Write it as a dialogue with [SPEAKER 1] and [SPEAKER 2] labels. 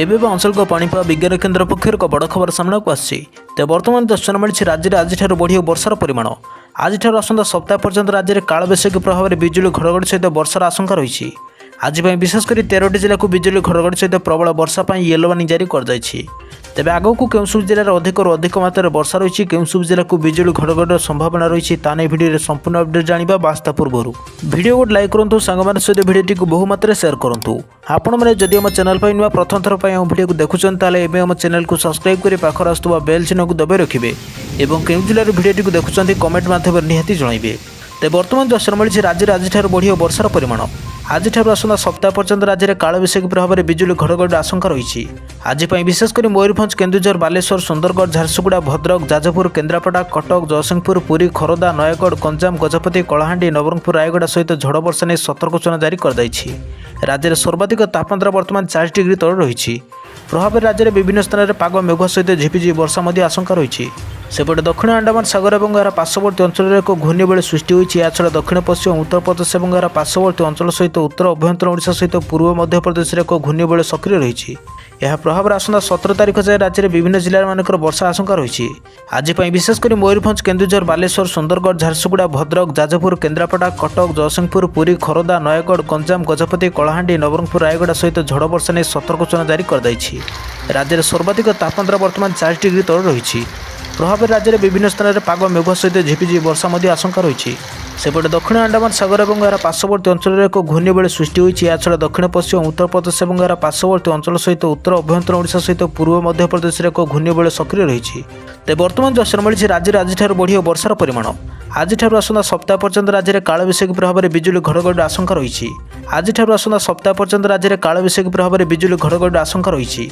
[SPEAKER 1] एबे अंचल पाणीपाग विज्ञान केन्द्र पक्षर एक बड़ खबर सामना को आसी तो बर्तमान दर्शन मिली राज्य में आज बढ़ वर्षार परिमाण आज आसंता सप्ताह पर्यंत राज्य में कालबैशाखी प्रभाव में बिजुली घड़घड़ी सहित वर्षार आशंका रही। आज विशेषकर 13टी जिला को बिजुली घड़घड़ी सहित प्रबल वर्षा येलो वार्निंग जारी कर तेज आग को केउं सब जिले में अधिक मात्रा वर्षा रही केउं सब जिला को बिजुली घड़घड़ी संभावना रही ताने भिडियो संपूर्ण अपडेट जाना बास्ता पूर्व भिडियो को लाइक करूँ सांग सहित भिडियोटी को बहु मात्रा शेयर करूँ। आपण मैंने जदि आम चैनल पर नुआ प्रथम थर पर भिडियो को देखुं ताले आम चैनल को सब्सक्राइब कर पाखर आसुवा बेल चिन्ह को दबाई रखिए और केउं जिले भिडियोटी को देखुं कमेंट माध्यम निहाती जनइबे। तो बर्तमान दर्शन मिली राज्य में आज बढ़ वर्षार परिमाण आज आसंता सप्ताह पर्यंत राज्य में कालबैशाखी प्रभाव में बिजुली घड़घड़ी आशंका रही। आज विशेषकर मयूरभंज केन्दुझर बालेश्वर सुंदरगढ़ झारसुगुड़ा भद्रक जाजपुर केन्द्रापड़ा कटक जयसिंहपुर पुरी खरदा नयगढ़ गंजाम गजपति कलाहांडी नवरंगपुर रायगढ़ सहित झड़ वर्षा नहीं सतर्क सूचना जारी कर राज्य में सर्वाधिक तापमात्रा बर्तमान 40 डिग्री तले रही। प्रभाव राज्य में विभिन्न स्थान में पाग मेघुआ सहित झिपिझिपि वर्षा आशंका रही। सेपटे दक्षिण अंडमान सागर और यार पार्श्ववर्ती अंचल में एक घूर्णिबल सृष्टि होती है। छड़ा दक्षिण पश्चिम उत्तर प्रदेश और यार पार्श्ववर्ती अंचल सहित उत्तर अभ्यंतर ओडिशा सहित पूर्व मध्य प्रदेश में एक घूर्णिबल सक्रिय रही। यह प्रभाव में आसंता 17 तारीख जाए राज्य में विभिन्न जिला मानकर वर्षा आशंका रही। आज विशेषकर मयूरभंज केन्दुझर बालेश्वर सुंदरगढ़ झारसुगुड़ा भद्रक जाजपुर केन्द्रापड़ा कटक जयसिंहपुर पुरी खरदा नयगढ़ गंजाम गजपति कलाहांडी नवरंगपुर रायगढ़ सहित झड़ वर्षा नहीं सतर्क सूचना जारी कर राज्य में सर्वाधिक तापमात्रा बर्तमान 40 डिग्री तले रही। प्रभाव राज्य में विभिन्न स्थान में पाग मेघुआ सहित झिपिझिपि वर्षा आशंका रही। सेपटे दक्षिण अंडमान सागर और यार पार्श्ववर्ती अंचल में एक घूर्णिबल सृष्टि होती है। छड़ा दक्षिण पश्चिम उत्तर प्रदेश और यार पार्श्ववर्ती अंचल सहित उत्तर अभ्यंतर ओडिशा सहित पूर्व मध्य प्रदेश में एक घूर्णिबल सक्रिय रही। तो बर्तमान दर्शन मिली राज्य में आज बढ़ वर्षार परिमाण आज आसंता सप्ताह पर्यंत राज्य में कालबैशाखी प्रभाव में बिजुली घड़घड़ी आशंका रही। आज आसंता सप्ताह पर्यंत राज्य में कालबैशाखी प्रभाव में बिजुली घड़घड़ी आशंका रही।